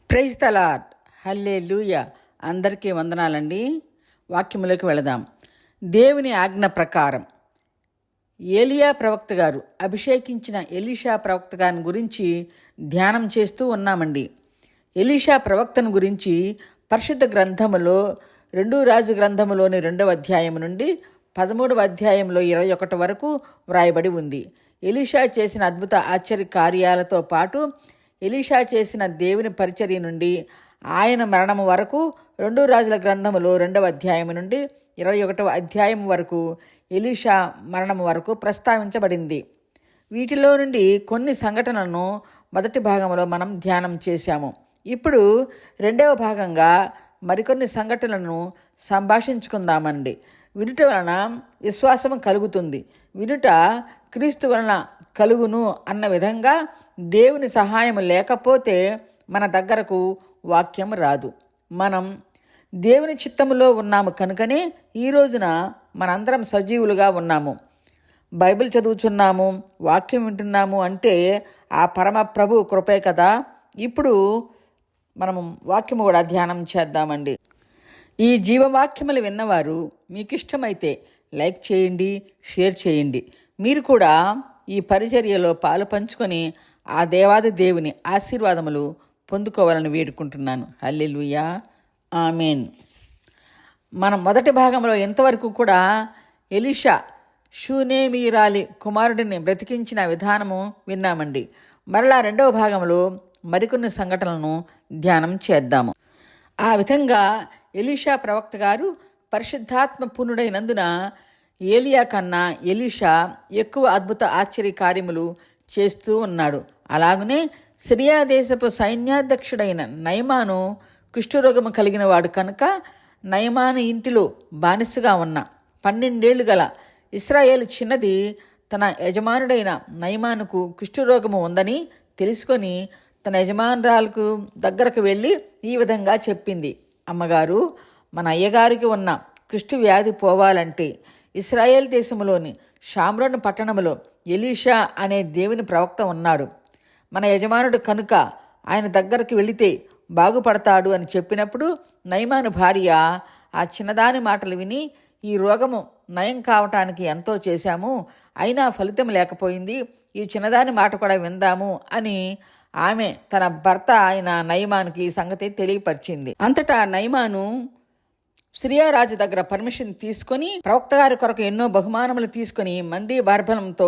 Praise the lord. హల్లెలూయా. అందరికీ వందనాలండి. వాక్యములోకి వెళదాం. దేవుని ఆజ్ఞ ప్రకారం ఏలియా ప్రవక్త గారు అభిషేకించిన ఎలీషా ప్రవక్త గారిని గురించి ధ్యానం చేస్తూ ఉన్నామండి. ఎలీషా ప్రవక్తను గురించి పరిశుద్ధ గ్రంథములో 2 రాజు గ్రంథములోని 2వ అధ్యాయం నుండి 13వ అధ్యాయంలో 21 వరకు వ్రాయబడి ఉంది. ఎలీషా చేసిన అద్భుత ఆశ్చర్య కార్యాలతో పాటు ఎలీషా చేసిన దేవుని పరిచర్య నుండి ఆయన మరణం వరకు 2 రాజుల గ్రంథములో 2వ అధ్యాయం నుండి 21వ అధ్యాయం వరకు ఎలీషా మరణం వరకు ప్రస్తావించబడింది. వీటిలో నుండి కొన్ని సంఘటనలను మొదటి భాగంలో మనం ధ్యానం చేశాము. ఇప్పుడు 2వ భాగంగా మరికొన్ని సంఘటనలను సంభాషించుకుందామండి. వినుట వలన విశ్వాసం కలుగుతుంది, వినుట క్రీస్తు వలన కలుగును అన్న విధంగా దేవుని సహాయం లేకపోతే మన దగ్గరకు వాక్యం రాదు. మనం దేవుని చిత్తములో ఉన్నాము కనుకనే ఈ రోజున మనందరం సజీవులుగా ఉన్నాము, బైబిల్ చదువుచున్నాము, వాక్యం వింటున్నాము అంటే ఆ పరమ ప్రభు కృపే కదా. ఇప్పుడు మనము వాక్యము కూడా ధ్యానం చేద్దామండి. ఈ జీవవాక్యములు విన్నవారు మీకు ఇష్టమైతే లైక్ చేయండి, షేర్ చేయండి. మీరు కూడా ఈ పరిచర్యలో పాలు పంచుకొని ఆ దేవాది దేవుని ఆశీర్వాదములు పొందుకోవాలని వేడుకుంటున్నాను. హల్లెలూయా, ఆమేన్. మనం మొదటి భాగంలో ఎంతవరకు కూడా ఎలీషా షూనేమీరాలి కుమారుడిని బ్రతికించిన విధానము విన్నామండి. మరలా 2వ భాగంలో మరికొన్ని సంఘటనలను ధ్యానం చేద్దాము. ఆ విధంగా ఎలీషా ప్రవక్త గారు పరిశుద్ధాత్మ పూర్ణుడైనందున ఏలియా కన్నా ఎలీషా ఎక్కువ అద్భుత ఆశ్చర్య కార్యములు చేస్తూ ఉన్నాడు. అలాగనే సిరియా దేశపు సైన్యాధ్యక్షుడైన నయమాను కుష్ఠరోగము కలిగిన వాడు కనుక నయమాను ఇంటిలో బానిసగా ఉన్న 12 ఏళ్లు గల ఇశ్రాయేలు చిన్నది తన యజమానుడైన నయమానుకు కుష్ఠరోగము ఉందని తెలుసుకొని తన యజమానురాలకు దగ్గరకు వెళ్ళి ఈ విధంగా చెప్పింది, అమ్మగారు, మన అయ్యగారికి ఉన్న కుష్ఠు వ్యాధి పోవాలంటే ఇశ్రాయేల్ దేశంలోని షామ్రోను పట్టణంలో ఎలీషా అనే దేవుని ప్రవక్త ఉన్నాడు. మన యజమానుడు కనుక ఆయన దగ్గరికి వెళితే బాగుపడతాడు అని చెప్పినప్పుడు నయమాను భార్య ఆ చిన్నదాని మాటలు విని, ఈ రోగము నయం కావటానికి ఎంతో చేశాము, అయినా ఫలితం లేకపోయింది, ఈ చిన్నదాని మాట కూడా విందాము అని ఆమె తన భర్త అయిన నయమానుకి ఈ సంగతి తెలియపరిచింది. అంతటా నయమాను సిరియా రాజు దగ్గర పర్మిషన్ తీసుకొని ప్రవక్త గారి కొరకు ఎన్నో బహుమానములు తీసుకొని మంది బార్బలంతో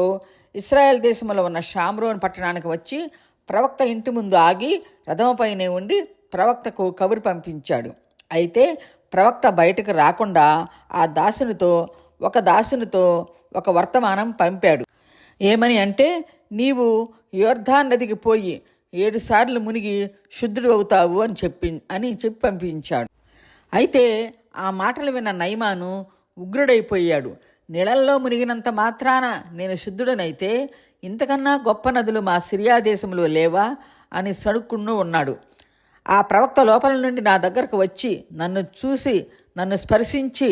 ఇశ్రాయేల్ దేశంలో ఉన్న షామ్రోన్ పట్టణానికి వచ్చి ప్రవక్త ఇంటి ముందు ఆగి రథముపైనే ఉండి ప్రవక్తకు కబురు పంపించాడు. అయితే ప్రవక్త బయటకు రాకుండా ఆ దాసునితో ఒక వర్తమానం పంపాడు. ఏమని అంటే, నీవు యోర్దాన్ నదికి పోయి 7 సార్లు మునిగి శుద్ధుడు అవుతావు అని చెప్పి పంపించాడు. అయితే ఆ మాటలు విన్న నయమాను ఉగ్రుడైపోయాడు. నీళ్ళల్లో మునిగినంత మాత్రాన నేను శుద్ధుడనైతే ఇంతకన్నా గొప్ప నదులు మా సిరియా దేశంలో లేవా అని సణుక్కుంటూ ఉన్నాడు. ఆ ప్రవక్త లోపల నుండి నా దగ్గరకు వచ్చి నన్ను చూసి నన్ను స్పర్శించి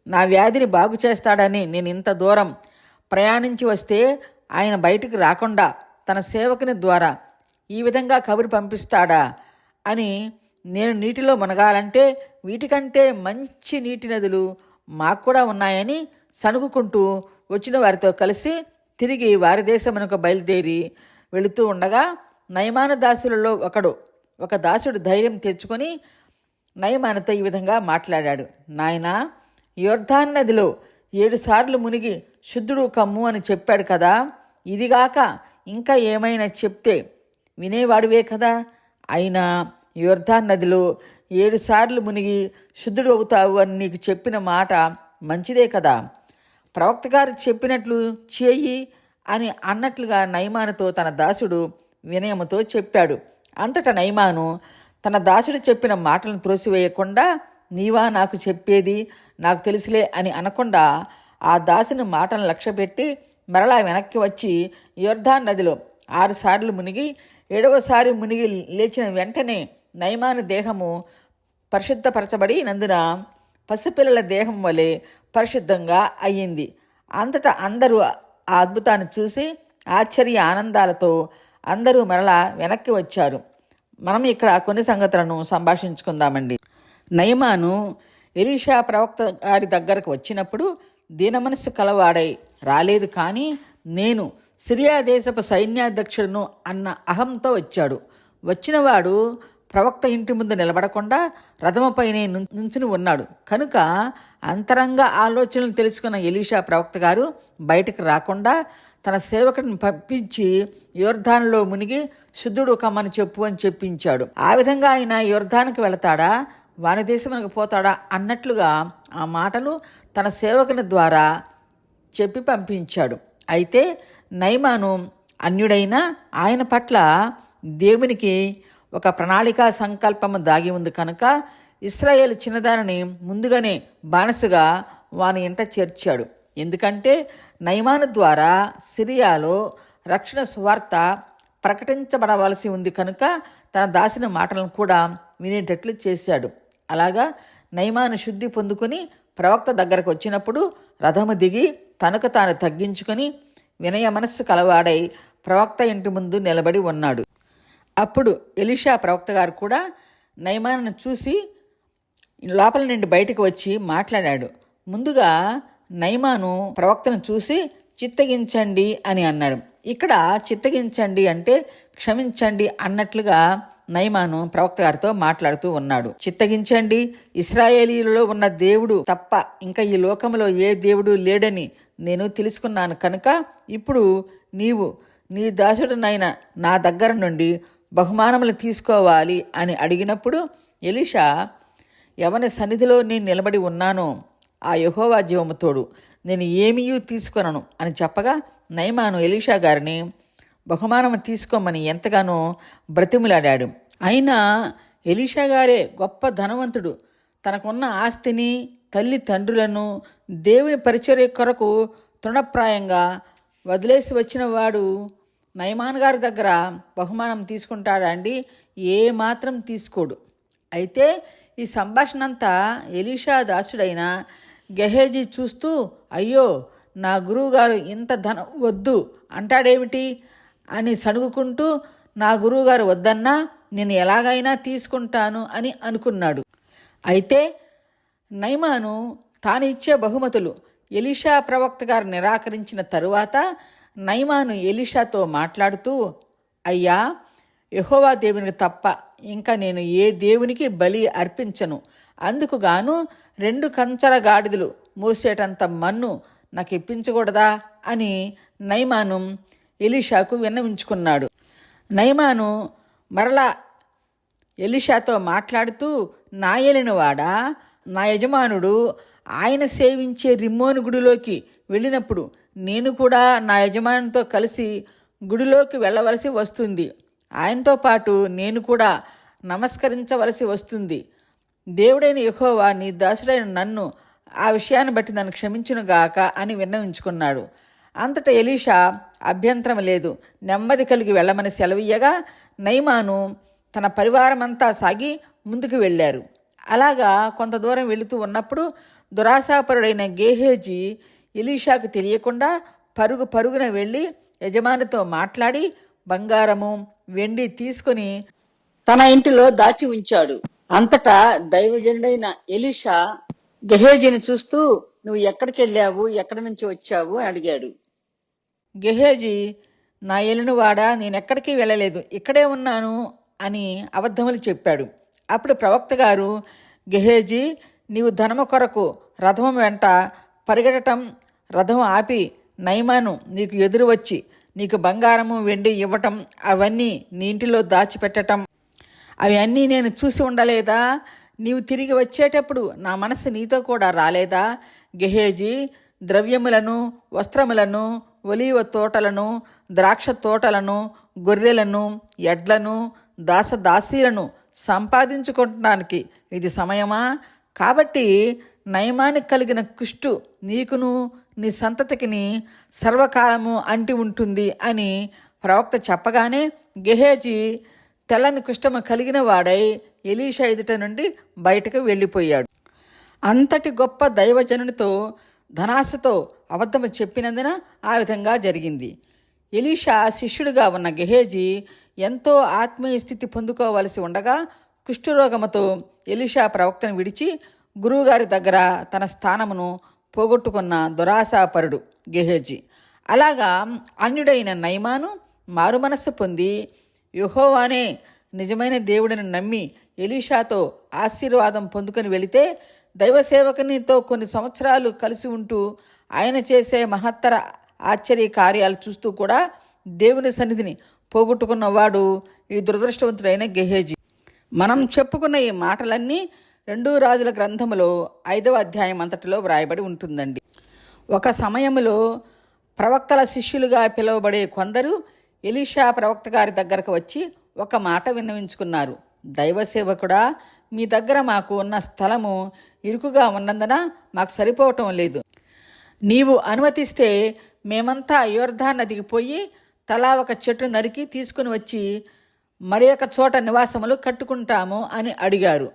నా వ్యాధిని బాగు చేస్తాడని నేను ఇంత దూరం ప్రయాణించి వస్తే ఆయన బయటికి రాకుండా తన సేవకుని ద్వారా ఈ విధంగా కబురు పంపిస్తాడా అని నేను నీటిలో మునగాలంటే వీటికంటే మంచి నీటి నదులు మాకు కూడా ఉన్నాయని సణుగుకుంటూ వచ్చిన వారితో కలిసి తిరిగి వారి దేశమునకు బయలుదేరి వెళుతూ ఉండగా నయమాను దాసులలో ఒక దాసుడు ధైర్యం తెచ్చుకొని నయమానుతో ఈ విధంగా మాట్లాడాడు, నాయనా, యోర్దాన్ నదిలో 7 సార్లు మునిగి శుద్ధుడు కమ్ము అని చెప్పాడు కదా, ఇదిగాక ఇంకా ఏమైనా చెప్తే వినేవాడివే కదా. అయినా యోర్దాన్ నదిలో 7 సార్లు మునిగి శుద్ధుడు అవుతావు అని నీకు చెప్పిన మాట మంచిదే కదా, ప్రవక్త గారు చెప్పినట్లు చేయి అని అన్నట్లుగా నయమానుతో తన దాసుడు వినయముతో చెప్పాడు. అంతటా నయమాను తన దాసుడు చెప్పిన మాటలను త్రోసివేయకుండా, నీవా నాకు చెప్పేది, నాకు తెలుసులే అని అనకుండా ఆ దాసుని మాటలను లక్ష్యపెట్టి మరలా వెనక్కి వచ్చి యోర్దాన్ నదిలో 6 సార్లు మునిగి 7వసారి మునిగి లేచిన వెంటనే నయమాను దేహము పరిశుద్ధపరచబడి నందున పసిపిల్లల దేహం వలె పరిశుద్ధంగా అయ్యింది. అంతటా అందరూ ఆ అద్భుతాన్ని చూసి ఆశ్చర్య ఆనందాలతో అందరూ మరలా వెనక్కి వచ్చారు. మనం ఇక్కడ కొన్ని సంగతులను సంభాషించుకుందామండి. నయమాను ఎలీషా ప్రవక్త గారి దగ్గరకు వచ్చినప్పుడు దీనమనస్సు కలవాడై రాలేదు, కానీ నేను సిరియా దేశపు సైన్యాధ్యక్షుడును అన్న అహంతో వచ్చాడు. వచ్చినవాడు ప్రవక్త ఇంటి ముందు నిలబడకుండా రథముపైనే నుంచుని ఉన్నాడు. కనుక అంతరంగ ఆలోచనలు తెలుసుకున్న ఎలీషా ప్రవక్త గారు బయటకు రాకుండా తన సేవకుడిని పంపించి యోర్ధానులో మునిగి శుద్ధుడు కమ్మని చెప్పు అని చెప్పించాడు. ఆ విధంగా ఆయన యోర్ధానికి వెళతాడా, వాని దేశమునకు పోతాడా అన్నట్లుగా ఆ మాటలు తన సేవకుని ద్వారా చెప్పి పంపించాడు. అయితే నయమాను అన్యుడైన ఆయన పట్ల దేవునికి ఒక ప్రణాళికా సంకల్పము దాగి ఉంది కనుక ఇశ్రాయేలు చిన్నదానిని ముందుగానే బానిసగా వాని ఇంట చేర్చాడు. ఎందుకంటే నయమాను ద్వారా సిరియాలో రక్షణ సువార్త ప్రకటించబడవలసి ఉంది కనుక తన దాసిన మాటలను కూడా వినేటట్లు చేశాడు. అలాగా నయమాను శుద్ధి పొందుకొని ప్రవక్త దగ్గరకు వచ్చినప్పుడు రథము దిగి తనకు తాను తగ్గించుకొని వినయ మనస్సు కలవాడై ప్రవక్త ఇంటి ముందు నిలబడి ఉన్నాడు. అప్పుడు ఎలీషా ప్రవక్త గారు కూడా నయమానును చూసి లోపల నుండి బయటకు వచ్చి మాట్లాడాడు. ముందుగా నయమాను ప్రవక్తను చూసి చిత్తగించండి అని అన్నాడు. ఇక్కడ చిత్తగించండి అంటే క్షమించండి అన్నట్లుగా నయమాను ప్రవక్త గారితో మాట్లాడుతూ ఉన్నాడు. చిత్తగించండి, ఇశ్రాయేలీలలో ఉన్న దేవుడు తప్ప ఇంకా ఈ లోకంలో ఏ దేవుడు లేడని నేను తెలుసుకున్నాను కనుక ఇప్పుడు నీవు నీ దాసుడునైన నా దగ్గర నుండి బహుమానములు తీసుకోవాలి అని అడిగినప్పుడు ఎలీషా, ఎవరి సన్నిధిలో నేను నిలబడి ఉన్నానో ఆ యెహోవా జీవము తోడు, నేను ఏమీయూ తీసుకొనను అని చెప్పగా నయమాను ఎలీషా గారిని బహుమానం తీసుకోమని ఎంతగానో బ్రతిమిలాడాడు. అయినా ఎలీషా గారే గొప్ప ధనవంతుడు. తనకున్న ఆస్తిని, తల్లి తండ్రులను దేవుని పరిచర్య కొరకు తృణప్రాయంగా వదిలేసి వచ్చిన వాడు నయమాన్ గారి దగ్గర బహుమానం తీసుకుంటాడా అండి? ఏమాత్రం తీసుకోడు. అయితే ఈ సంభాషణ అంతా ఎలీషా దాసుడైన గెహేజీ చూస్తూ, అయ్యో నా గురువుగారు ఇంత ధనం వద్దు అంటాడేమిటి అని సణుగుకుంటూ, నా గురువుగారు వద్దన్నా నేను ఎలాగైనా తీసుకుంటాను అని అనుకున్నాడు. అయితే నయమాను తాను ఇచ్చే బహుమతులు ఎలీషా ప్రవక్త గారు నిరాకరించిన తరువాత నయమాను ఎలీషాతో మాట్లాడుతూ, అయ్యా, యెహోవా దేవునికి తప్ప ఇంకా నేను ఏ దేవునికి బలి అర్పించను. అందుకు గాను 2 కంచర గాడిదలు మోసేటంత మన్ను నాకు ఇప్పించకూడదా అని నయమాను ఎలీషాకు విన్నవించుకున్నాడు. నయమాను మరలా ఎలీషాతో మాట్లాడుతూ, నా ఏలినవాడా, నా యజమానుడు ఆయన సేవించే రిమ్మోను గుడిలోకి వెళ్ళినప్పుడు నేను కూడా నా యజమానితో కలిసి గుడిలోకి వెళ్ళవలసి వస్తుంది. ఆయనతో పాటు నేను కూడా నమస్కరించవలసి వస్తుంది. దేవుడైన యెహోవా నీ దాసుడైన నన్ను ఆ విషయాన్ని బట్టి నన్ను క్షమించునుగాక అని విన్నవించుకున్నాడు. అంతటా ఎలీషా అభ్యంతరం లేదు, నెమ్మది కలిగి వెళ్ళమని సెలవీయగా నయమాను తన పరివారమంతా సాగి ముందుకు వెళ్ళారు. అలాగా కొంత దూరం వెళుతూ ఉన్నప్పుడు దురాశాపరుడైన గేహేజీ ఎలీషాకు తెలియకుండా పరుగున వెళ్ళి యజమానితో మాట్లాడి బంగారము, వెండి తీసుకుని తన ఇంటిలో దాచి ఉంచాడు. అంతటా దైవజనుడైన ఎలీషా గెహేజీని చూస్తూ, నువ్వు ఎక్కడికి వెళ్ళావు, ఎక్కడి నుంచి వచ్చావు అని అడిగాడు. గెహేజీ, నా ఏలినవాడా, నేనెక్కడికి వెళ్ళలేదు, ఇక్కడే ఉన్నాను అని అబద్ధములు చెప్పాడు. అప్పుడు ప్రవక్త గారు, గెహేజీ, నీవు ధనము కొరకు రథము వెంట పరిగెట్టడం, రథము ఆపి నయమాను నీకు ఎదురు వచ్చి నీకు బంగారము, వెండి ఇవ్వటం, అవన్నీ నీ ఇంటిలో దాచిపెట్టటం, అవి అన్నీ నేను చూసి ఉండలేదా? నీవు తిరిగి వచ్చేటప్పుడు నా మనసు నీతో కూడా రాలేదా? గెహేజీ, ద్రవ్యములను, వస్త్రములను, ఒలీవ తోటలను, ద్రాక్ష తోటలను, గొర్రెలను, ఎడ్లను, దాసదాసీలను సంపాదించుకోవటానికి ఇది సమయమా? కాబట్టి నయమానికి కలిగిన కుష్టు నీకును నీ సంతతికిని సర్వకాలము అంటి ఉంటుంది అని ప్రవక్త చెప్పగానే గెహేజీ తెల్లని కుష్టము కలిగిన వాడై ఎలీషా ఎదుట నుండి బయటకు వెళ్ళిపోయాడు. అంతటి గొప్ప దైవజనునితో ధనాశతో అబద్ధము చెప్పినందున ఆ విధంగా జరిగింది. ఎలీషా శిష్యుడిగా ఉన్న గెహేజీ ఎంతో ఆత్మీయ స్థితి పొందుకోవలసి ఉండగా కుష్ఠరోగముతో ఎలీషా ప్రవక్తను విడిచి గురువుగారి దగ్గర తన స్థానమును పోగొట్టుకున్న దురాశాపరుడు గెహజీ. అలాగా అన్యుడైన నయమాను మారుమనస్సు పొంది యెహోవానే నిజమైన దేవుడిని నమ్మి ఎలీషాతో ఆశీర్వాదం పొందుకొని వెళితే దైవసేవకునితో కొన్ని సంవత్సరాలు కలిసి ఉంటూ ఆయన చేసే మహత్తర ఆశ్చర్య కార్యాలు చూస్తూ కూడా దేవుని సన్నిధిని పోగొట్టుకున్నవాడు ఈ దురదృష్టవంతుడైన గెహజీ. మనం చెప్పుకున్న ఈ మాటలన్నీ 2 రాజుల గ్రంథములో 5వ అధ్యాయం అంతటిలో వ్రాయబడి ఉంటుందండి. ఒక సమయంలో ప్రవక్తల శిష్యులుగా పిలువబడే కొందరు ఎలీషా ప్రవక్త గారి దగ్గరకు వచ్చి ఒక మాట విన్నవించుకున్నారు. దైవసేవకుడా, మీ దగ్గర మాకు ఉన్న స్థలము ఇరుకుగా ఉన్నందున మాకు సరిపోవటం లేదు. నీవు అనుమతిస్తే మేమంతా యోర్దాను నదికి పోయి తలా ఒక చెట్టు నరికి తీసుకుని వచ్చి మరి ఒక చోట నివాసములు కట్టుకుంటాము అని అడిగారు.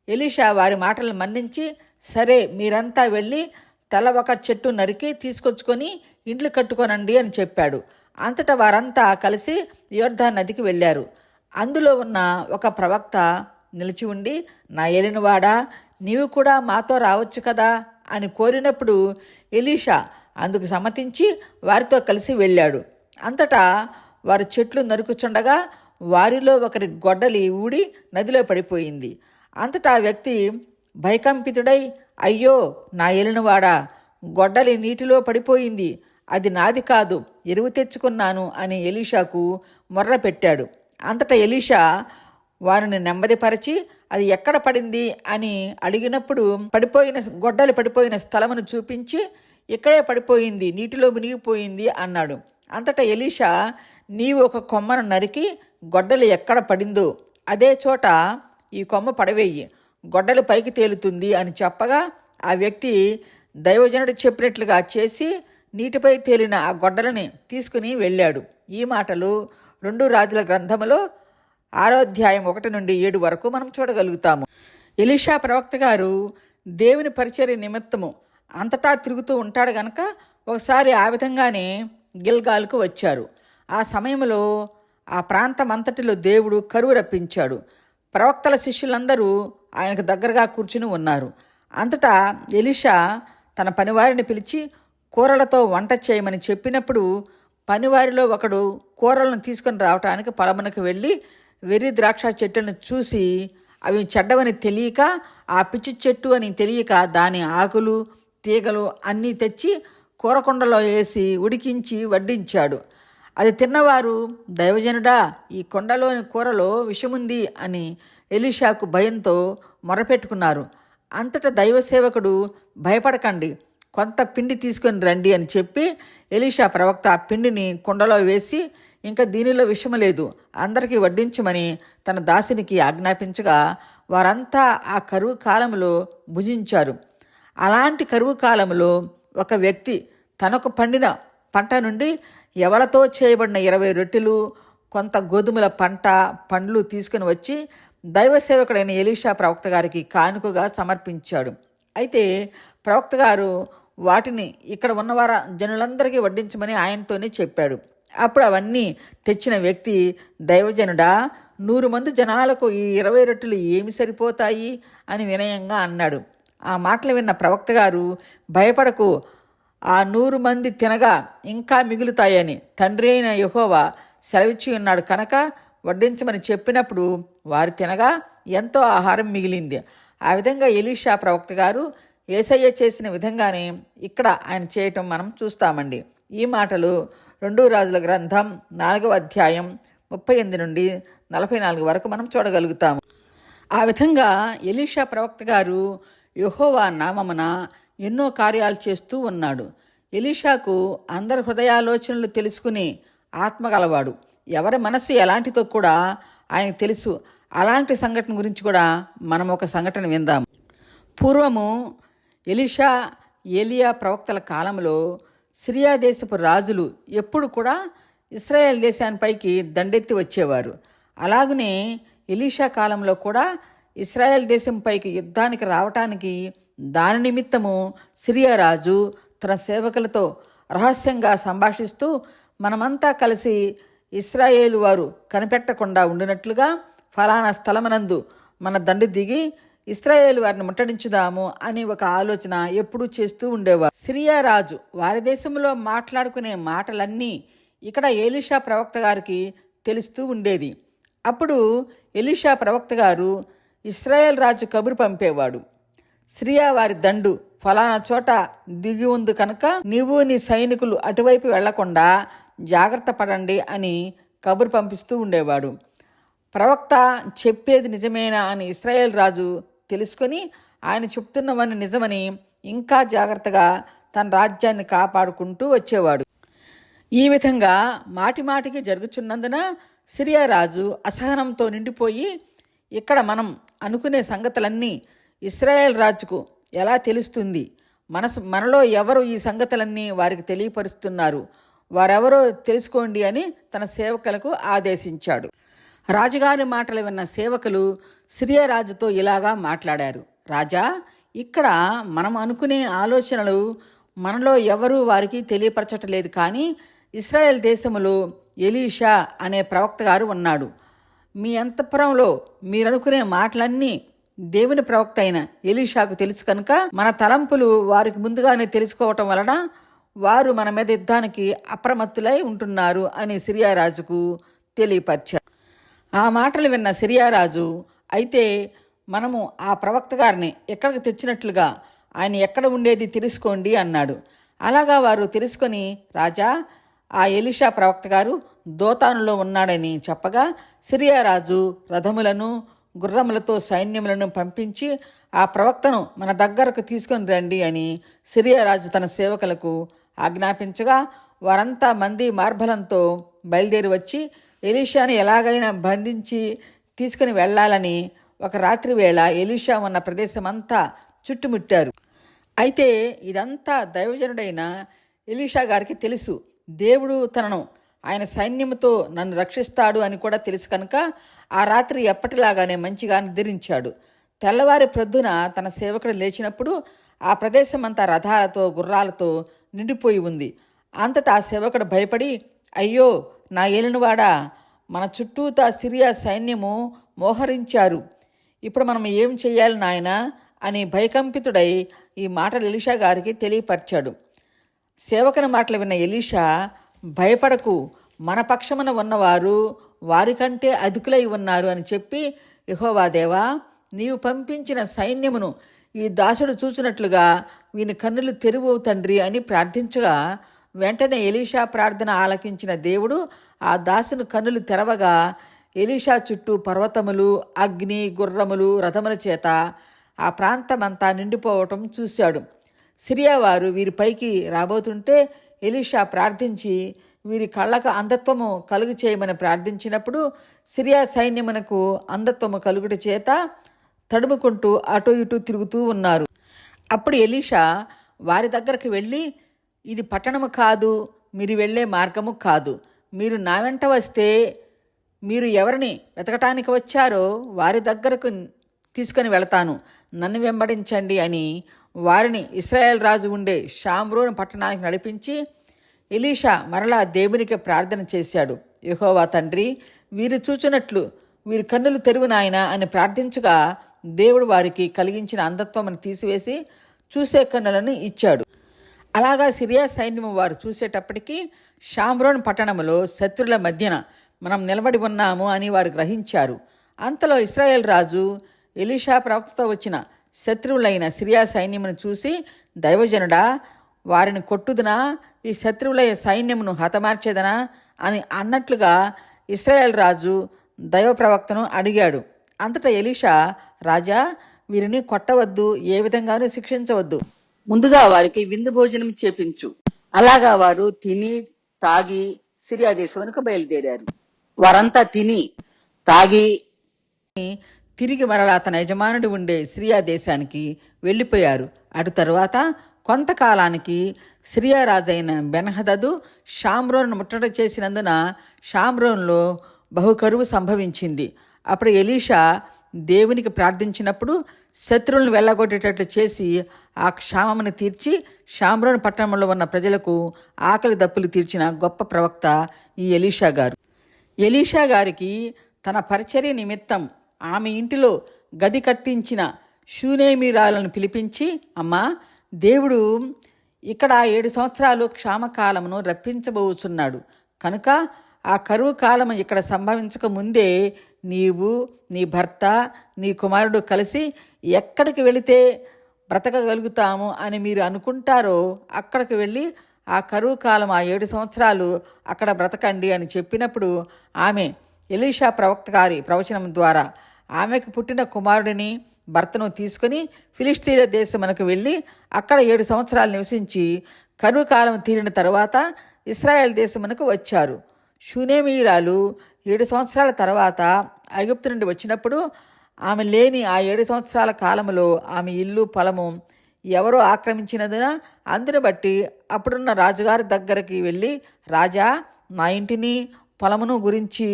ఎలీషా వారి మాటలను మన్నించి, సరే, మీరంతా వెళ్ళి తల ఒక చెట్టు నరికి తీసుకొచ్చుకొని ఇండ్లు కట్టుకోనండి అని చెప్పాడు. అంతటా వారంతా కలిసి యోర్దాను నదికి వెళ్ళారు. అందులో ఉన్న ఒక ప్రవక్త నిలిచి ఉండి, నా ఏలినవాడా, నీవు కూడా మాతో రావచ్చు కదా అని కోరినప్పుడు ఎలీషా అందుకు సమ్మతించి వారితో కలిసి వెళ్ళాడు. అంతటా వారు చెట్లు నరుకుచుండగా వారిలో ఒకరి గొడ్డలి ఊడి నదిలో పడిపోయింది. అంతటా ఆ వ్యక్తి భయకంపితుడై, అయ్యో నా ఏలినవాడా, గొడ్డలి నీటిలో పడిపోయింది, అది నాది కాదు, ఎరువు తెచ్చుకున్నాను అని ఎలీషాకు మొర్ర పెట్టాడు. అంతటా ఎలీషా వారిని నెమ్మదిపరిచి అది ఎక్కడ పడింది అని అడిగినప్పుడు గొడ్డలి పడిపోయిన స్థలమును చూపించి, ఇక్కడే పడిపోయింది, నీటిలో మునిగిపోయింది అన్నాడు. అంతటా ఎలీషా, నీవు ఒక కొమ్మను నరికి గొడ్డలి ఎక్కడ పడిందో అదే చోట ఈ కొమ్మ పడవేయి, గొడ్డలి పైకి తేలుతుంది అని చెప్పగా ఆ వ్యక్తి దైవజనుడు చెప్పినట్లుగా చేసి నీటిపై తేలిన ఆ గొడ్డలని తీసుకుని వెళ్ళాడు. ఈ మాటలు 2 రాజుల గ్రంథములో 6వ అధ్యాయం 1 నుండి 7 వరకు మనం చూడగలుగుతాము. ఎలీషా ప్రవక్త గారు దేవుని పరిచర్య నిమిత్తము అంతటా తిరుగుతూ ఉంటాడు గనక ఒకసారి ఆ విధంగానే గిల్గాల్కు వచ్చారు. ఆ సమయంలో ఆ ప్రాంతం అంతటిలో దేవుడు కరువు రప్పించాడు. ప్రవక్తల శిష్యులందరూ ఆయనకు దగ్గరగా కూర్చుని ఉన్నారు. అంతటా ఎలీషా తన పనివారిని పిలిచి కూరలతో వంట చేయమని చెప్పినప్పుడు పనివారిలో ఒకడు కూరలను తీసుకొని రావటానికి పొలమునకు వెళ్ళి వెర్రి ద్రాక్ష చెట్టును చూసి అవి చెడ్డవని తెలియక, ఆ పిచ్చి చెట్టు అని తెలియక దాని ఆకులు తీగలు అన్నీ తెచ్చి కూరకొండలో వేసి ఉడికించి వడ్డించాడు. అది తిన్నవారు, దైవజనుడా, ఈ కొండలోని కూరలో విషముంది అని ఎలీషాకు భయంతో మొరపెట్టుకున్నారు. అంతటా దైవసేవకుడు, భయపడకండి, కొంత పిండి తీసుకొని రండి అని చెప్పి ఎలీషా ప్రవక్త ఆ పిండిని కుండలో వేసి, ఇంకా దీనిలో విషము లేదు, అందరికీ వడ్డించమని తన దాసునికి ఆజ్ఞాపించగా వారంతా ఆ కరువు కాలంలో భుజించారు. అలాంటి కరువు కాలంలో ఒక వ్యక్తి తనకు పండిన పంట నుండి ఎవలతో చేయబడిన 20 రొట్టెలు, కొంత గోధుమల పండ్లు తీసుకుని వచ్చి దైవసేవకుడైన ఎలీషా ప్రవక్త గారికి కానుకగా సమర్పించాడు. అయితే ప్రవక్త గారు వాటిని ఇక్కడ ఉన్నవారు జనులందరికీ వడ్డించమని ఆయనతోనే చెప్పాడు. అప్పుడు అవన్నీ తెచ్చిన వ్యక్తి, దైవజనుడా, 100 మంది జనాలకు ఈ 20 రొట్టెలు ఏమి సరిపోతాయి అని వినయంగా అన్నాడు. ఆ మాటలు విన్న ప్రవక్త గారు, భయపడకు, ఆ 100 మంది తినగా ఇంకా మిగులుతాయని తండ్రి అయిన యెహోవా సెలవిచ్చి ఉన్నాడు కనుక వడ్డించమని చెప్పినప్పుడు వారు తినగా ఎంతో ఆహారం మిగిలింది. ఆ విధంగా ఎలీషా ప్రవక్త గారు యేసయ్య చేసిన విధంగానే ఇక్కడ ఆయన చేయటం మనం చూస్తామండి. ఈ మాటలు 2 రాజుల గ్రంథం 4వ అధ్యాయం 38 నుండి 44 వరకు మనం చూడగలుగుతాము. ఆ విధంగా ఎలీషా ప్రవక్త గారు యెహోవా నామమున ఎన్నో కార్యాలు చేస్తూ ఉన్నాడు. ఎలీషాకు అందరి హృదయాలోచనలు తెలుసుకుని ఆత్మగలవాడు. ఎవరి మనస్సు ఎలాంటిదో కూడా ఆయనకు తెలుసు. అలాంటి సంఘటన గురించి కూడా మనం ఒక సంఘటన విందాం. పూర్వము ఎలీషా, ఏలియా ప్రవక్తల కాలంలో సిరియా దేశపు రాజులు ఎప్పుడు కూడా ఇశ్రాయేల్ దేశానిపైకి దండెత్తి వచ్చేవారు. అలాగనే ఎలీషా కాలంలో కూడా ఇశ్రాయేల్ దేశంపైకి యుద్ధానికి రావటానికి దాని నిమిత్తము సిరియా రాజు తన సేవకులతో రహస్యంగా సంభాషిస్తూ మనమంతా కలిసి ఇశ్రాయేలు వారు కనిపెట్టకుండా ఉండినట్లుగా ఫలానా స్థలమనందు మన దండు దిగి ఇశ్రాయేలు వారిని ముట్టడించుదాము అని ఒక ఆలోచన ఎప్పుడూ చేస్తూ ఉండేవారు. సిరియా రాజు వారి దేశంలో మాట్లాడుకునే మాటలన్నీ ఇక్కడ ఎలీషా ప్రవక్త గారికి తెలుస్తూ ఉండేది. అప్పుడు ఎలీషా ప్రవక్త గారు ఇశ్రాయేల్ రాజు కబురు పంపేవాడు. సిరియా వారి దండు ఫలానా చోట దిగి ఉంది కనుక నీవు నీ సైనికులు అటువైపు వెళ్లకుండా జాగ్రత్త పడండి అని కబురు పంపిస్తూ ఉండేవాడు. ప్రవక్త చెప్పేది నిజమేనా అని ఇశ్రాయేల్ రాజు తెలుసుకొని ఆయన చెప్తున్నవన్నీ నిజమని ఇంకా జాగ్రత్తగా తన రాజ్యాన్ని కాపాడుకుంటూ వచ్చేవాడు. ఈ విధంగా మాటిమాటికి జరుగుచున్నందున సిరియా రాజు అసహనంతో నిండిపోయి ఇక్కడ మనం అనుకునే సంగతులన్నీ ఇశ్రాయేల్ రాజుకు ఎలా తెలుస్తుంది, మనలో ఎవరు ఈ సంగతులన్నీ వారికి తెలియపరుస్తున్నారు, వారెవరో తెలుసుకోండి అని తన సేవకులకు ఆదేశించాడు. రాజుగారి మాటలు విన్న సేవకులు సిరియా రాజుతో ఇలాగా మాట్లాడారు. రాజా, ఇక్కడ మనం అనుకునే ఆలోచనలు మనలో ఎవరూ వారికి తెలియపరచట్లేదు, కానీ ఇశ్రాయేల్ దేశంలో ఎలీషా అనే ప్రవక్త గారు ఉన్నాడు. మీ అంతఃపురంలో మీరనుకునే మాటలన్నీ దేవుని ప్రవక్త అయిన ఎలీషాకు తెలుసు కనుక మన తలంపులు వారికి ముందుగానే తెలుసుకోవటం వలన వారు మన మీద యుద్ధానికి అప్రమత్తులై ఉంటున్నారు అని సిరియా రాజుకు తెలియపరిచారు. ఆ మాటలు విన్న సిరియా రాజు, అయితే మనము ఆ ప్రవక్త గారిని ఎక్కడికి తెచ్చినట్లుగా ఆయన ఎక్కడ ఉండేది తెలుసుకోండి అన్నాడు. అలాగా వారు తెలుసుకొని, రాజా, ఆ ఎలీషా ప్రవక్త గారు దోతానులో ఉన్నాడని చెప్పగా సిరియా రాజు రథములను గుర్రములతో సైన్యములను పంపించి ఆ ప్రవక్తను మన దగ్గరకు తీసుకొని రండి అని సిరియా రాజు తన సేవకులకు ఆజ్ఞాపించగా వారంతా మంది మార్బలంతో బయలుదేరి వచ్చి ఎలీషాని ఎలాగైనా బంధించి తీసుకుని వెళ్ళాలని ఒక రాత్రి వేళ ఎలీషా ఉన్న ప్రదేశమంతా చుట్టుముట్టారు. అయితే ఇదంతా దైవజనుడైన ఎలీషా గారికి తెలుసు. దేవుడు తనను ఆయన సైన్యముతో నన్ను రక్షిస్తాడు అని కూడా తెలుసు కనుక ఆ రాత్రి ఎప్పటిలాగానే మంచిగా నిద్రించాడు. తెల్లవారి ప్రొద్దున తన సేవకుడు లేచినప్పుడు ఆ ప్రదేశం అంతా రథాలతో గుర్రాలతో నిండిపోయి ఉంది. అంతటా ఆ సేవకుడు భయపడి, అయ్యో నా ఏలినవాడా, మన చుట్టూతా సిరియా సైన్యము మోహరించారు, ఇప్పుడు మనం ఏం చెయ్యాలి నాయనా అని భయకంపితుడై ఈ మాటలు ఎలీషా గారికి తెలియపరిచాడు. సేవకుని మాటలు విన్న ఎలీషా, భయపడకు, మన పక్షమున ఉన్నవారు వారికంటే అధికులై ఉన్నారు అని చెప్పి, యెహోవా దేవా, నీవు పంపించిన సైన్యమును ఈ దాసుడు చూసినట్లుగా వీని కన్నులు తెరువు తండ్రి అని ప్రార్థించగా వెంటనే ఎలీషా ప్రార్థన ఆలకించిన దేవుడు ఆ దాసుని కన్నులు తెరవగా ఎలీషా చుట్టూ పర్వతములు, అగ్ని, గుర్రములు, రథముల చేత ఆ ప్రాంతమంతా నిండిపోవటం చూశాడు. సిరియా వారు వీరిపైకి రాబోతుంటే ఎలీషా ప్రార్థించి వీరి కళ్ళకు అంధత్వము కలుగు చేయమని ప్రార్థించినప్పుడు సిరియా సైన్యమునకు అంధత్వము కలుగుట చేత తడుముకుంటూ అటు ఇటు తిరుగుతూ ఉన్నారు. అప్పుడు ఎలీషా వారి దగ్గరకు వెళ్ళి, ఇది పట్టణము కాదు, మీరు వెళ్ళే మార్గము కాదు, మీరు నా వెంట వస్తే మీరు ఎవరిని వెతకటానికి వచ్చారో వారి దగ్గరకు తీసుకొని వెళతాను, నన్ను వెంబడించండి అని వారిని ఇశ్రాయేల్ రాజు ఉండే షామ్రోను పట్టణానికి నడిపించి ఎలీషా మరలా దేవునికి ప్రార్థన చేశాడు. యెహోవా తండ్రి, వీరు చూచినట్లు వీరి కన్నులు తెరువు నాయనా అని ప్రార్థించగా దేవుడు వారికి కలిగించిన అంధత్వమును తీసివేసి చూసే కన్నులను ఇచ్చాడు. అలాగా సిరియా సైన్యము వారు చూసేటప్పటికీ షామ్రోన్ పట్టణములో శత్రుల మధ్యన మనం నిలబడి ఉన్నాము అని వారు గ్రహించారు. అంతలో ఇశ్రాయేల్ రాజు ఎలీషా ప్రవక్తతో వచ్చిన శత్రువులైన సిరియా సైన్యమును చూసి, దైవజనుడా, వారిని కొట్టుదునా, ఈ శత్రువుల సైన్యమును హతమార్చేదనా అని అన్నట్లుగా ఇశ్రాయేల్ రాజు దైవ ప్రవక్తను అడిగాడు. అంతటా ఎలీషా, రాజా, వీరిని కొట్టవద్దు, ఏ విధంగానూ శిక్షించవద్దు, ముందుగా వారికి విందు భోజనం చేపించు. అలాగా వారు తిని తాగి సిరియా దేశానికి బయలుదేరారు. వారంతా తిని తాగి తిరిగి మరలా తన యజమానుడు ఉండే సిరియా దేశానికి వెళ్ళిపోయారు. అటు తరువాత కొంతకాలానికి సిరియా రాజైన బెన్హదదు షామ్రోను ముట్టడి చేసినందున షామ్రోన్లో బహుకరువు సంభవించింది. అప్పుడు ఎలీషా దేవునికి ప్రార్థించినప్పుడు శత్రువులను వెళ్ళగొట్టేటట్లు చేసి ఆ క్షామమును తీర్చి షామ్రోను పట్టణంలో ఉన్న ప్రజలకు ఆకలి దప్పులు తీర్చిన గొప్ప ప్రవక్త ఈ ఎలీషా గారు. ఎలీషా గారికి తన పరిచర్య నిమిత్తం ఆమె ఇంటిలో గది కట్టించిన షూనేమీరాలను పిలిపించి, అమ్మా, దేవుడు ఇక్కడ 7 సంవత్సరాలు క్షామకాలమును రప్పించబోచున్నాడు కనుక ఆ కరువు కాలం ఇక్కడ సంభవించక ముందే నీవు, నీ భర్త, నీ కుమారుడు కలిసి ఎక్కడికి వెళితే బ్రతకగలుగుతాము అని మీరు అనుకుంటారో అక్కడికి వెళ్ళి ఆ కరువు కాలం ఆ 7 సంవత్సరాలు అక్కడ బ్రతకండి అని చెప్పినప్పుడు ఆమె ఎలీషా ప్రవక్త గారి ప్రవచనం ద్వారా ఆమెకు పుట్టిన కుమారుడిని భర్తను తీసుకుని ఫిలిష్తీన్ల దేశమునకు వెళ్ళి అక్కడ 7 సంవత్సరాలు నివసించి కరువు కాలం తీరిన తరువాత ఇశ్రాయేల్ దేశమునకు వచ్చారు. షూనేమీయురాలు 7 సంవత్సరాల తర్వాత ఐగుప్తు నుండి వచ్చినప్పుడు ఆమె లేని ఆ 7 సంవత్సరాల కాలంలో ఆమె ఇల్లు పొలము ఎవరో ఆక్రమించినందున అందుని బట్టి అప్పుడున్న రాజుగారి దగ్గరికి వెళ్ళి, రాజా, నా ఇంటిని పొలమును గురించి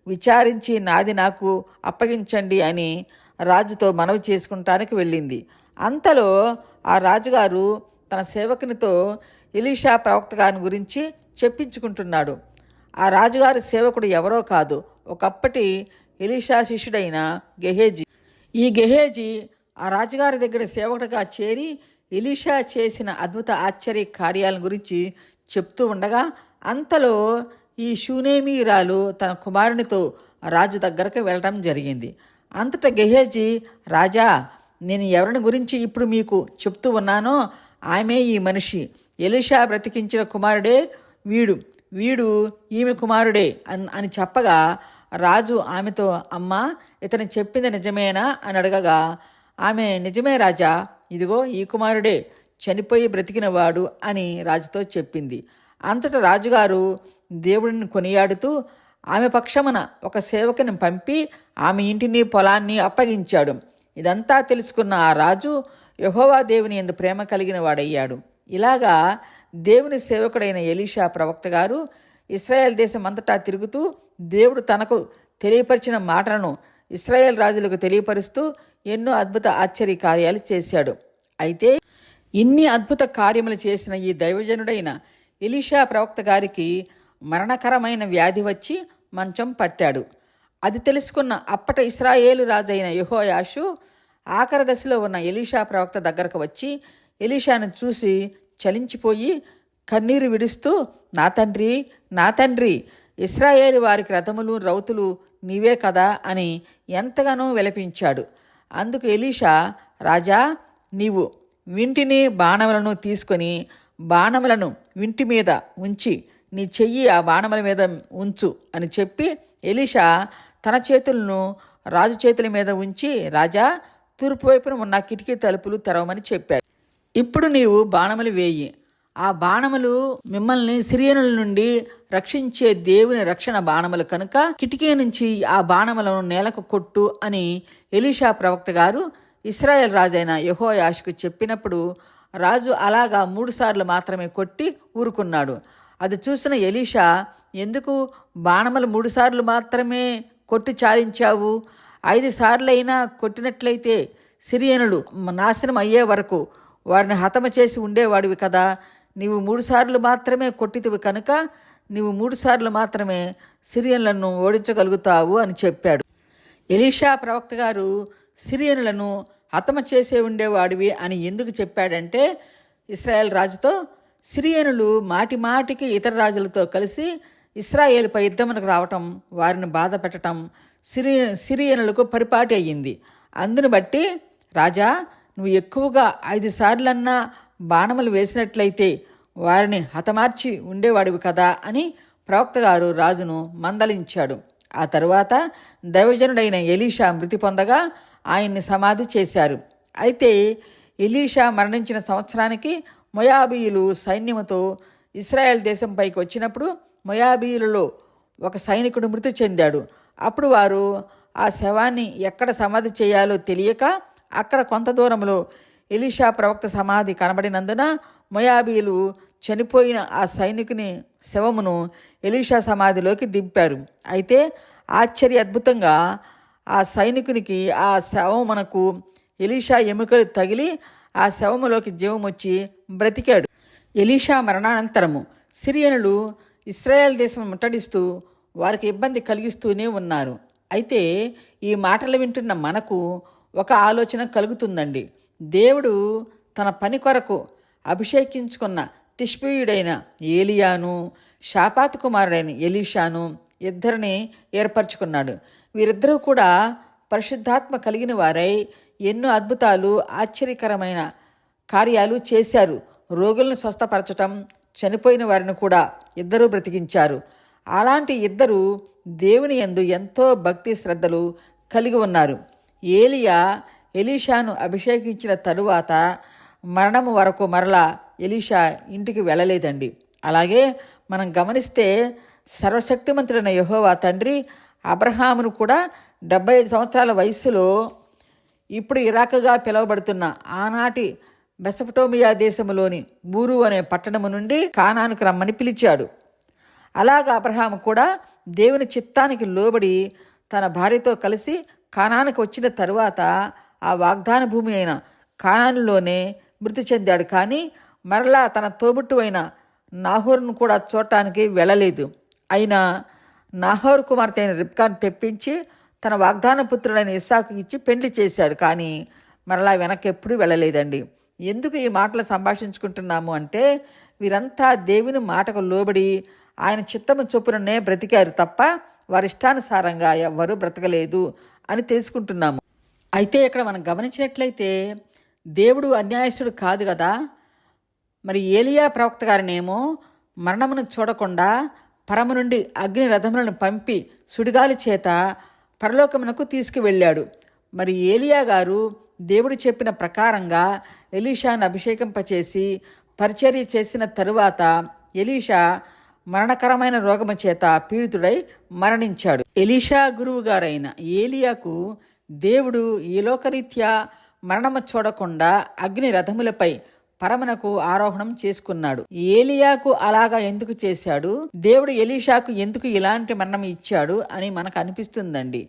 విచారించి నాది నాకు అప్పగించండి అని రాజుతో మనవి చేసుకుంటానికి వెళ్ళింది. అంతలో ఆ రాజుగారు తన సేవకునితో ఎలీషా ప్రవక్త గారిని గురించి చెప్పించుకుంటున్నాడు. ఆ రాజుగారి సేవకుడు ఎవరో కాదు, ఒకప్పటి ఎలీషా శిష్యుడైన గెహేజీ. ఈ గెహేజీ ఆ రాజుగారి దగ్గర సేవకుడిగా చేరి ఎలీషా చేసిన అద్భుత ఆశ్చర్య కార్యాల గురించి చెప్తూ ఉండగా అంతలో ఈ షూనేమీయురాలు తన కుమారునితో రాజు దగ్గరకు వెళ్ళడం జరిగింది. అంతటా గెహేజీ, రాజా, నేను ఎవరిని గురించి ఇప్పుడు మీకు చెప్తూ ఉన్నానో ఆమె ఈ మనిషి, ఎలీషా బ్రతికించిన కుమారుడే వీడు ఈమె కుమారుడే అని చెప్పగా రాజు ఆమెతో, అమ్మా, ఇతను చెప్పింది నిజమేనా అని అడగగా ఆమె, నిజమే రాజా, ఇదిగో ఈ కుమారుడే చనిపోయి బ్రతికినవాడు అని రాజుతో చెప్పింది. అంతటా రాజుగారు దేవుడిని కొనియాడుతూ ఆమె పక్షమున ఒక సేవకుని పంపి ఆమె ఇంటిని పొలాన్ని అప్పగించాడు. ఇదంతా తెలుసుకున్న ఆ రాజు యెహోవా దేవుని యందు ప్రేమ కలిగిన వాడయ్యాడు. ఇలాగా దేవుని సేవకుడైన ఎలీషా ప్రవక్త గారు ఇశ్రాయేల్ దేశం అంతటా తిరుగుతూ దేవుడు తనకు తెలియపరిచిన మాటలను ఇశ్రాయేల్ రాజులకు తెలియపరుస్తూ ఎన్నో అద్భుత ఆశ్చర్య కార్యాలు చేశాడు. అయితే ఇన్ని అద్భుత కార్యములు చేసిన ఈ దైవజనుడైన ఎలీషా ప్రవక్త గారికి మరణకరమైన వ్యాధి వచ్చి మంచం పట్టాడు. అది తెలుసుకున్న అప్పటి ఇశ్రాయేలు రాజైన యెహోయాషు ఆఖరి దశలో ఉన్న ఎలీషా ప్రవక్త దగ్గరకు వచ్చి ఎలీషాను చూసి చలించిపోయి కన్నీరు విడుస్తూ, నా తండ్రి, ఇశ్రాయేలు వారికి రథములు రౌతులు నీవే కదా అని ఎంతగానో విలపించాడు. అందుకు ఎలీషా, రాజా, నీవు వింటిని బాణములను తీసుకొని బాణములను వింటి మీద ఉంచి నీ చెయ్యి ఆ బాణముల మీద ఉంచు అని చెప్పి ఎలీషా తన చేతులను రాజు చేతుల మీద ఉంచి, రాజా, తూర్పు వైపున ఉన్న కిటికీ తలుపులు తెరవమని చెప్పాడు. ఇప్పుడు నీవు బాణములు వేయి, ఆ బాణములు మిమ్మల్ని సిరియనుల నుండి రక్షించే దేవుని రక్షణ బాణములు కనుక కిటికీ నుంచి ఆ బాణములను నేలకు కొట్టు అని ఎలీషా ప్రవక్త గారు ఇశ్రాయేల్ రాజైన యెహోయాషుకు చెప్పినప్పుడు రాజు అలాగా 3 సార్లు మాత్రమే కొట్టి ఊరుకున్నాడు. అది చూసిన ఎలీషా, ఎందుకు బాణములు 3 సార్లు మాత్రమే కొట్టి చాలించావు? 5 సార్లైనా కొట్టినట్లయితే సిరియనులు నాశనం అయ్యే వరకు వారిని హతమ చేసి ఉండేవాడివి కదా. నీవు 3 సార్లు మాత్రమే కొట్టితివి కనుక నీవు 3 సార్లు మాత్రమే సిరియనులను ఓడించగలుగుతావు అని చెప్పాడు. ఎలీషా ప్రవక్త గారు సిరియనులను హతమ చేసే ఉండేవాడివి అని ఎందుకు చెప్పాడంటే, ఇశ్రాయేల్ రాజుతో సిరియనులు మాటికి ఇతర రాజులతో కలిసి ఇశ్రాయేలుపై యుద్ధమునకు రావటం, వారిని బాధ పెట్టడం సిరియనులకు పరిపాటి అయ్యింది. అందును బట్టి, రాజా, నువ్వు ఎక్కువగా 5 సార్లన్నా బాణములు వేసినట్లయితే వారిని హతమార్చి ఉండేవాడివి కదా అని ప్రవక్త గారు రాజును మందలించాడు. ఆ తరువాత దైవజనుడైన ఎలీషా మృతి పొందగా ఆయన్ని సమాధి చేశారు. అయితే ఎలీషా మరణించిన సంవత్సరానికి మొయాబీయులు సైన్యముతో ఇశ్రాయేల్ దేశంపైకి వచ్చినప్పుడు మొయాబీయులలో ఒక సైనికుడు మృతి చెందాడు. అప్పుడు వారు ఆ శవాన్ని ఎక్కడ సమాధి చేయాలో తెలియక అక్కడ కొంత దూరంలో ఎలీషా ప్రవక్త సమాధి కనబడినందున మొయాబీయులు చనిపోయిన ఆ సైనికుని శవమును ఎలీషా సమాధిలోకి దింపారు. అయితే అద్భుతంగా ఆ సైనికునికి ఆ శవమునకు ఎలీషా ఎముకలు తగిలి ఆ శవములోకి జీవం వచ్చి బ్రతికాడు. ఎలీషా మరణానంతరము సిరియనులు ఇశ్రాయేల్ దేశం ముట్టడిస్తూ వారికి ఇబ్బంది కలిగిస్తూనే ఉన్నారు. అయితే ఈ మాటలు వింటున్న మనకు ఒక ఆలోచన కలుగుతుందండి. దేవుడు తన పని కొరకు అభిషేకించుకున్న తిష్బీయుడైన ఏలియాను, షాపాతు కుమారుడైన ఎలీషాను ఇద్దరిని ఏర్పరచుకున్నాడు. వీరిద్దరూ కూడా పరిశుద్ధాత్మ కలిగిన వారై ఎన్నో అద్భుతాలు, ఆశ్చర్యకరమైన కార్యాలు చేశారు. రోగులను స్వస్థపరచటం, చనిపోయిన వారిని కూడా ఇద్దరూ బ్రతికించారు. అలాంటి ఇద్దరు దేవుని యందు ఎంతో భక్తి శ్రద్ధలు కలిగి ఉన్నారు. ఏలియా ఎలీషాను అభిషేకించిన తరువాత మరణము వరకు మరలా ఎలీషా ఇంటికి వెళ్ళలేదండి. అలాగే మనం గమనిస్తే సర్వశక్తిమంతుడైన యెహోవా తండ్రి అబ్రహామును కూడా 75 సంవత్సరాల వయస్సులో ఇప్పుడు ఇరాకుగా పిలువబడుతున్న ఆనాటి మెసొపొటేమియా దేశంలోని ఊరు అనే పట్టణము నుండి కానానుకు రమ్మని పిలిచాడు. అలాగా అబ్రహాము కూడా దేవుని చిత్తానికి లోబడి తన భార్యతో కలిసి కానానుకు వచ్చిన తరువాత ఆ వాగ్దాన భూమి అయిన కానానులోనే మృతి చెందాడు. కానీ మరలా తన తోబుట్టు అయిన నాహోరును కూడా చూడటానికి వెళ్ళలేదు. అయినా నాహోరు కుమార్తె అయిన రిబ్కాను తెప్పించి తన వాగ్దాన పుత్రుడైన ఇస్సాకు ఇచ్చి పెండ్లి చేశాడు. కానీ మరలా వెనక్కి ఎప్పుడూ వెళ్ళలేదండి. ఎందుకు ఈ మాటలు సంభాషించుకుంటున్నాము అంటే, వీరంతా దేవుని మాటకు లోబడి ఆయన చిత్తము చొప్పుననే బ్రతికారు తప్ప వారిష్టానుసారంగా ఎవ్వరూ బ్రతకలేదు అని తెలుసుకుంటున్నాము. అయితే ఇక్కడ మనం గమనించినట్లయితే దేవుడు అన్యాయస్తుడు కాదు కదా. మరి ఏలియా ప్రవక్త గారినేమో మరణమును చూడకుండా పరము నుండి అగ్ని రథములను పంపి సుడిగాలి చేత పరలోకమునకు తీసుకువెళ్ళాడు. మరి ఏలియా గారు దేవుడు చెప్పిన ప్రకారంగా ఎలీషాను అభిషేకింపచేసి పరిచర్య చేసిన తరువాత ఎలీషా మరణకరమైన రోగము చేత పీడితుడై మరణించాడు. ఎలీషా గురువు గారైన ఏలియాకు దేవుడు ఈ లోకరీత్యా మరణము చూడకుండా అగ్ని రథములపై పరమునకు ఆరోహణం చేసుకున్నాడు. ఏలియాకు అలాగా ఎందుకు చేశాడు, దేవుడు ఎలీషాకు ఎందుకు ఇలాంటి మరణం ఇచ్చాడు అని మనకు అనిపిస్తుందండి.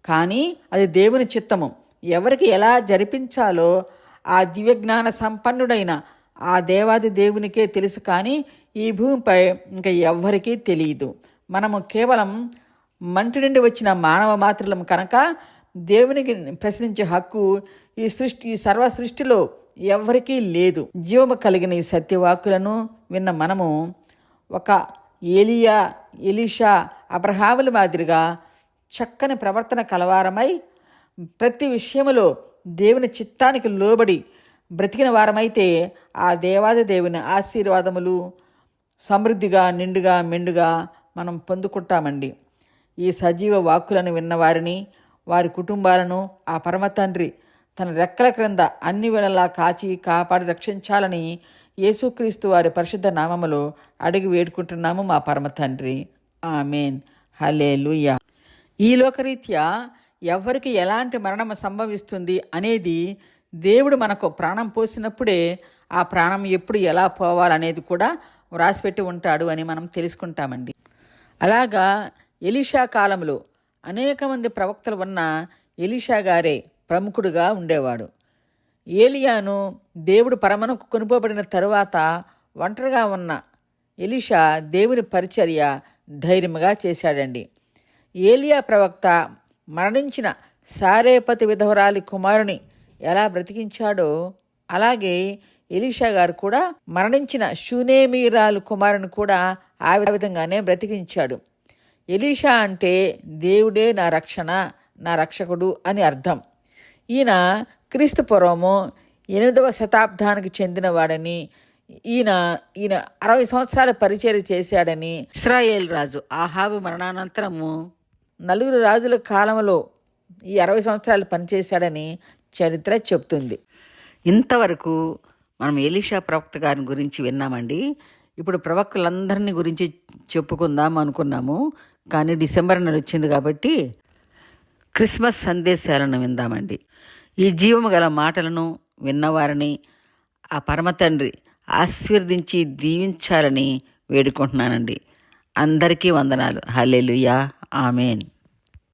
కానీ అది దేవుని చిత్తము. ఎవరికి ఎలా జరిపించాలో ఆ దివ్యజ్ఞాన సంపన్నుడైన ఆ దేవాది దేవునికే తెలుసు. కానీ ఈ భూమిపై ఇంకా ఎవ్వరికీ తెలియదు. మనము కేవలం మంటి నుండి వచ్చిన మానవ మాత్రులం కనుక దేవునికి ప్రశ్నించే హక్కు ఈ సర్వ సృష్టిలో ఎవ్వరికీ లేదు. జీవము కలిగిన ఈ సత్యవాక్కులను విన్న మనము ఒక ఏలియా, ఎలీషా, అబ్రహాముల మాదిరిగా చక్కని ప్రవర్తన కలవారమై ప్రతి విషయములో దేవుని చిత్తానికి లోబడి బ్రతికిన వారమైతే ఆ దేవాది దేవుని ఆశీర్వాదములు సమృద్ధిగా, నిండుగా, మెండుగా మనం పొందుకుంటామండి. ఈ సజీవ వాక్కులను విన్నవారిని, వారి కుటుంబాలను ఆ పరమ తండ్రి తన రెక్కల క్రింద అన్ని వేళలా కాచి కాపాడి రక్షించాలని యేసుక్రీస్తు వారి పరిశుద్ధ నామములో అడిగి వేడుకుంటున్నాము మా పరమ తండ్రి. ఆమెన్. హల్లెలూయా. ఈ లోకరీత్యా ఎవరికి ఎలాంటి మరణం సంభవిస్తుంది అనేది దేవుడు మనకు ప్రాణం పోసినప్పుడే ఆ ప్రాణం ఎప్పుడు ఎలా పోవాలనేది కూడా వ్రాసిపెట్టి ఉంటాడు అని మనం తెలుసుకుంటామండి. అలాగా ఎలీషా కాలంలో అనేక మంది ప్రవక్తలు ఉన్న ఎలీషా గారే ప్రముఖుడుగా ఉండేవాడు. ఏలియాను దేవుడు పరమనకు కొనుపోబడిన తరువాత ఒంటరిగా ఉన్న ఎలీషా దేవుని పరిచర్య ధైర్యంగా చేశాడండి. ఏలియా ప్రవక్త మరణించిన సారేపతి విధవరాలి కుమారుని ఎలా బ్రతికించాడో అలాగే ఎలీషా గారు కూడా మరణించిన షూనేమీరాలు కుమారుని కూడా ఆ విధంగానే బ్రతికించాడు. ఎలీషా అంటే దేవుడే నా రక్షణ, నా రక్షకుడు అని అర్థం. ఈయన క్రీస్తు పూర్వము 8వ శతాబ్దానికి చెందినవాడని, ఈయన 60 సంవత్సరాల పరిచర్య చేశాడని, ఇశ్రాయేల్ రాజు ఆహాబు మరణానంతరము 4 రాజుల కాలంలో ఈ 60 సంవత్సరాలు పనిచేశాడని చరిత్ర చెప్తుంది. ఇంతవరకు మనం ఎలీషా ప్రవక్త గారిని గురించి విన్నామండి. ఇప్పుడు ప్రవక్తలందరినీ గురించి చెప్పుకుందాం అనుకున్నాము. కానీ డిసెంబర్ నెల వచ్చింది కాబట్టి క్రిస్మస్ సందేశాలను విందామండి. ఈ జీవము గల మాటలను విన్నవారిని ఆ పరమ తండ్రి ఆశీర్వదించి దీవించాలని వేడుకుంటున్నానండి. అందరికీ వందనాలు. హల్లెలూయా. ఆమెన్.